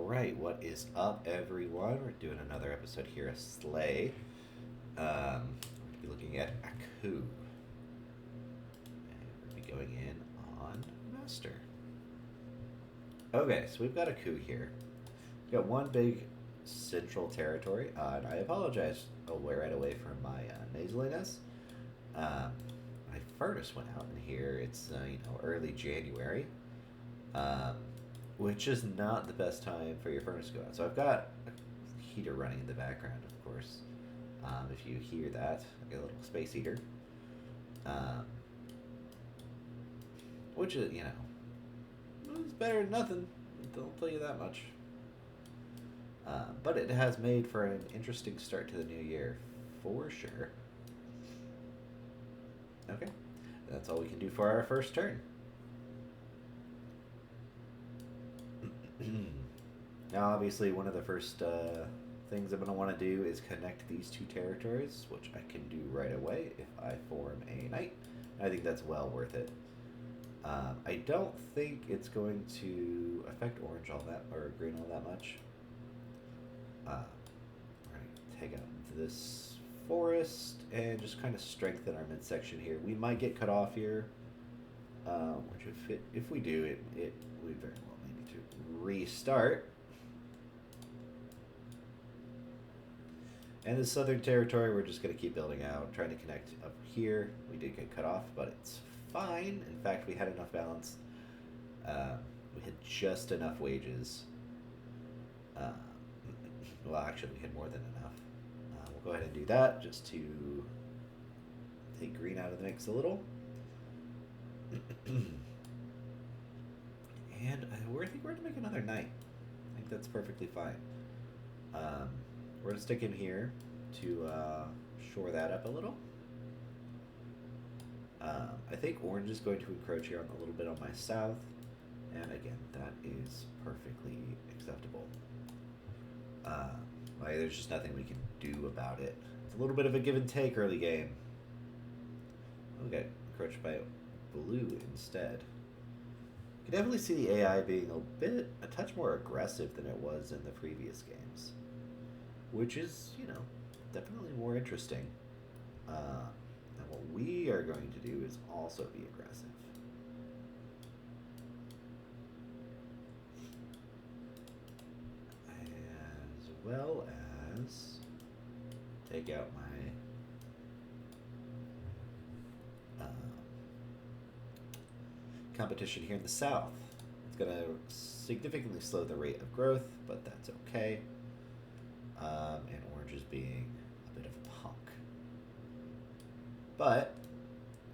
Alright, what is up, everyone? We're doing another episode here of Slay. We're going to be looking at Acou. And we're going to be going in on Master. Okay, so we've got Acou here. We've got one big central territory, and I apologize right away for my nasaliness. My furnace went out in here. It's, early January. Which is not the best time for your furnace to go out. So I've got a heater running in the background, of course. If you hear that, like a little space heater. Which is, it's better than nothing. I'll tell you that much. But it has made for an interesting start to the new year, for sure. Okay, that's all we can do for our first turn. Now, obviously, one of the first things I'm going to want to do is connect these two territories, which I can do right away if I form a knight. I think that's well worth it. I don't think it's going to affect orange all that, or green all that much. We're going to take out this forest and just kind of strengthen our midsection here. We might get cut off here, which if we do, it we very well need to restart. And the southern territory, we're just going to keep building out, trying to connect up here. We did get cut off, but it's fine. In fact, we had enough balance. We had just enough wages. Well, actually, we had more than enough. We'll go ahead and do that just to take green out of the mix a little. And I think we're going to make another knight. I think that's perfectly fine. We're going to stick him here to shore that up a little. I think orange is going to encroach here a little bit on my south. And again, that is perfectly acceptable. There's just nothing we can do about it. It's a little bit of a give and take early game. Okay, encroached by blue instead. You can definitely see the AI being a touch more aggressive than it was in the previous games. Which is, definitely more interesting. And what we are going to do is also be aggressive. As well as take out my competition here in the south. It's going to significantly slow the rate of growth, but that's okay. And orange is being a bit of a punk. But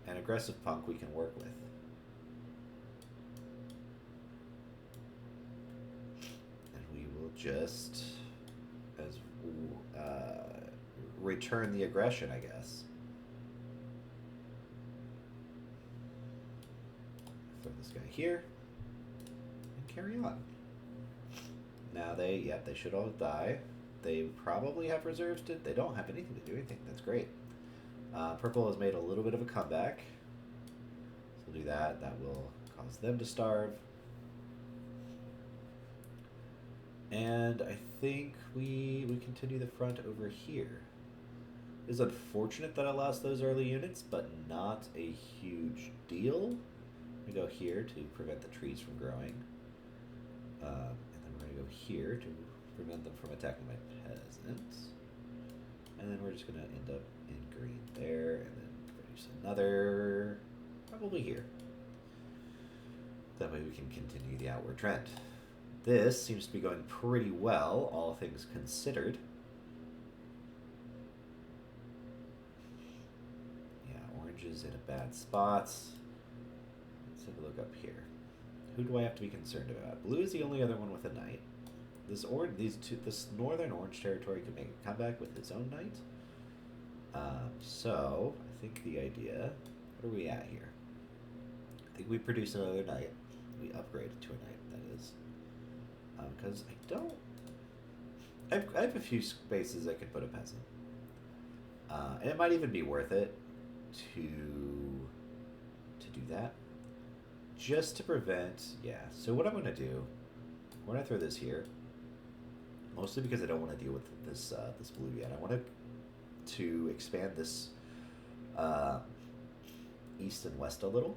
an aggressive punk we can work with. And we will just return the aggression, I guess. Throw this guy here and carry on. Now they should all die. They probably have reserves. They don't have anything to do anything. That's great. Purple has made a little bit of a comeback. So we'll do that. That will cause them to starve. And I think we continue the front over here. It's unfortunate that I lost those early units, but not a huge deal. We go here to prevent the trees from growing. And then we're going to go here to prevent them from attacking my peasants. And then we're just going to end up in green there, and then produce another, probably here. That way we can continue the outward trend. This seems to be going pretty well, all things considered. Yeah, orange is in a bad spot. Let's have a look up here. Who do I have to be concerned about? Blue is the only other one with a knight. This northern orange territory could make a comeback with his own knight. So I think the idea. What are we at here? I think we produce another knight. We upgrade it to a knight. That is, because I don't. I have a few spaces I could put a peasant, and it might even be worth it to do that, just to prevent. Yeah. So what I'm going to do, we're going to throw this here. mostly because I don't want to deal with this this blue yet. I want to expand this uh, east and west a little.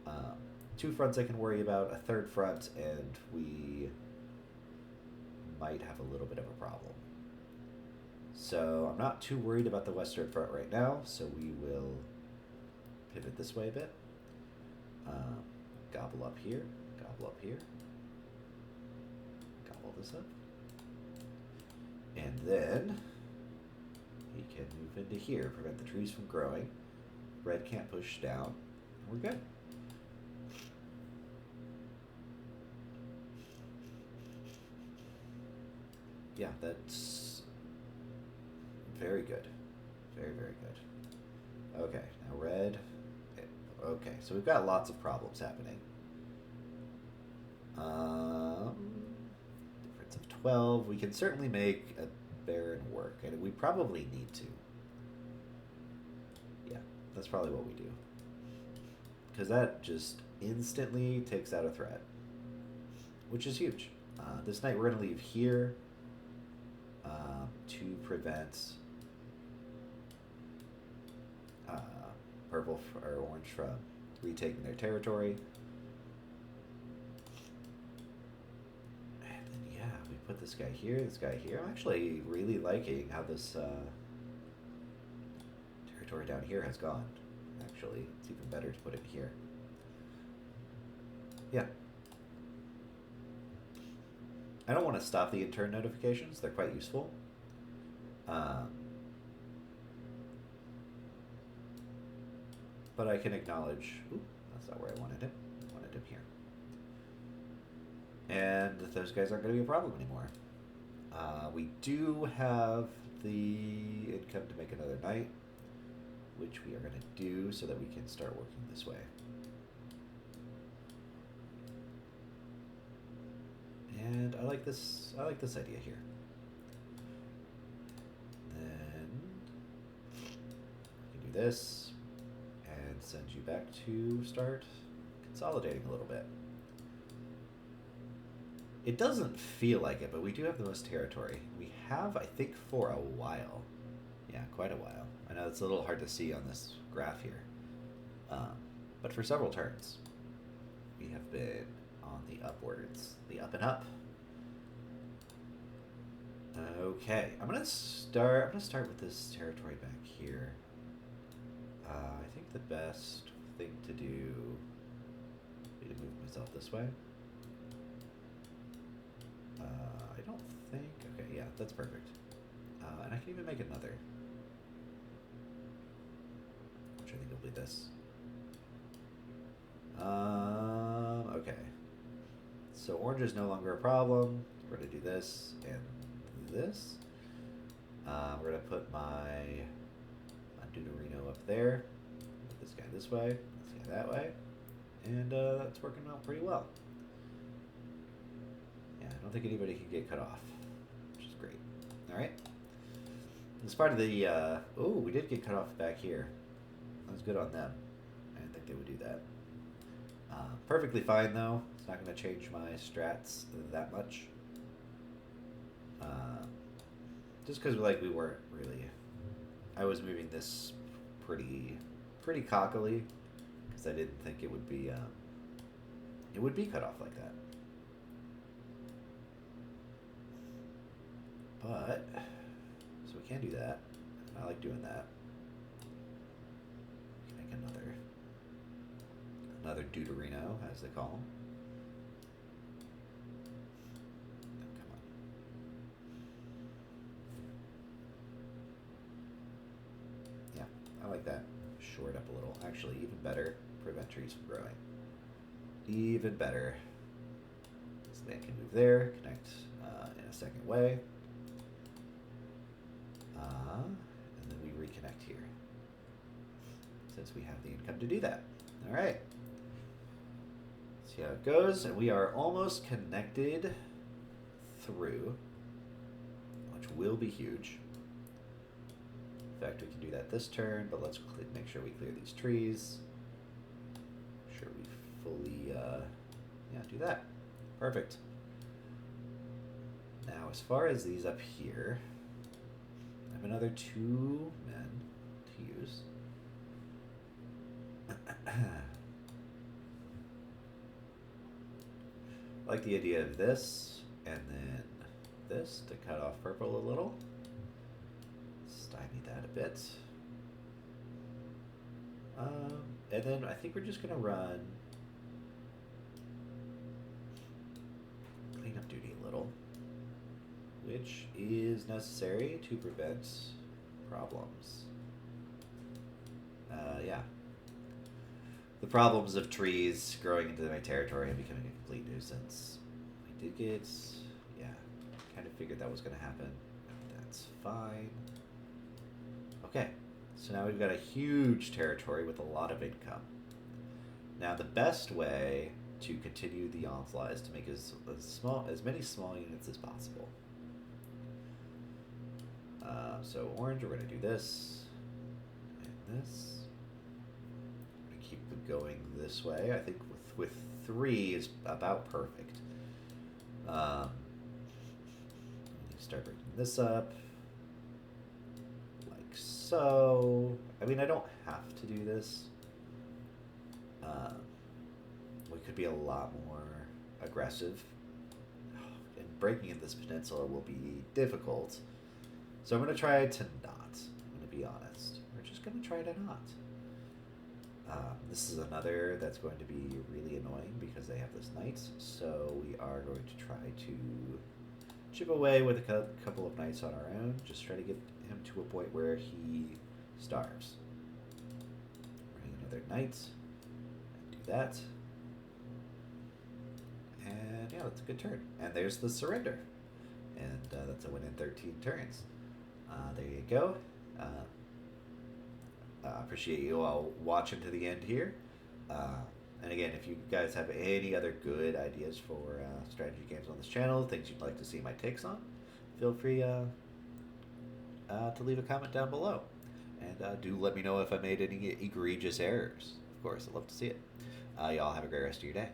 Um, two fronts I can worry about, a third front, and we might have a little bit of a problem. So I'm not too worried about the western front right now, so we will pivot this way a bit. Gobble up here, gobble up here, gobble this up. And then we can move into here, prevent the trees from growing. Red can't push down, and we're good. Yeah, that's very good. Very, very good. Okay, now red. Okay, so we've got lots of problems happening. Difference of 12. We can certainly make a Baron work, and we probably need to. Yeah, that's probably what we do. Because that just instantly takes out a threat, which is huge. This night we're going to leave here to prevent purple or orange from retaking their territory. And then, yeah, we put this guy here, this guy here. I'm actually really liking how this territory down here has gone. Actually, it's even better to put it here. Yeah. I don't want to stop the intern notifications. They're quite useful. But I can acknowledge, ooh, that's not where I wanted him. I wanted him here. And those guys aren't going to be a problem anymore. We do have the income to make another night, which we are going to do so that we can start working this way. And I like this idea here. Then we can do this. Send you back to start consolidating a little bit. It doesn't feel like it, but we do have the most territory. We have, I think, for a while. Yeah, quite a while. I know it's a little hard to see on this graph here. But for several turns, we have been on the upwards, the up and up. Okay, I'm gonna start with this territory back here. I think the best thing to do would be to move myself this way. I don't think... Okay, yeah, that's perfect. And I can even make another. Which I think will be this. Okay. So orange is no longer a problem. We're going to do this and this. We're going to put my... Deuterino up there, put this guy this way, this guy that way, and that's working out pretty well. Yeah, I don't think anybody can get cut off, which is great. All right. As part of the, oh, we did get cut off back here. That was good on them. I didn't think they would do that. Perfectly fine though. It's not going to change my strats that much. Just because like we weren't really. I was moving this pretty cockily because I didn't think it would be cut off like that. But so we can do that. I like doing that. We can make another Deuterino, as they call them. I like that. Short up a little. Actually, even better. Prevent trees from growing. Even better. This man can move there. Connect in a second way. And then we reconnect here. Since we have the income to do that. Alright. See how it goes. And we are almost connected through. Which will be huge. In fact, we can do that this turn, but let's make sure we clear these trees. Make sure we fully, yeah, do that. Perfect. Now, as far as these up here, I have another 2 men to use. I like the idea of this, and then this to cut off purple a little. Stymie that a bit. And then I think we're just gonna run cleanup duty a little, which is necessary to prevent problems. Yeah. The problems of trees growing into my territory and becoming a complete nuisance. I did get, yeah, kind of figured that was going to happen. That's fine. Okay, so now we've got a huge territory with a lot of income. Now the best way to continue the onslaught is to make as many small units as possible. So orange, we're going to do this and this. Keep them going this way. I think with 3 is about perfect. Start breaking this up like so. I mean, I don't have to do this. We could be a lot more aggressive, and breaking in this peninsula will be difficult. So I'm going to try to not. I'm going to be honest. We're just going to try to not. This is another that's going to be really annoying because they have this knight, so we are going to try to chip away with a couple of knights on our own, just try to get him to a point where he starves. Bring another knight, and do that. And yeah, that's a good turn. And there's the surrender. And that's a win in 13 turns. There you go. Appreciate you all watching to the end here. And again, if you guys have any other good ideas for strategy games on this channel, things you'd like to see my takes on, feel free to leave a comment down below. And do let me know if I made any egregious errors. Of course, I'd love to see it. Y'all have a great rest of your day.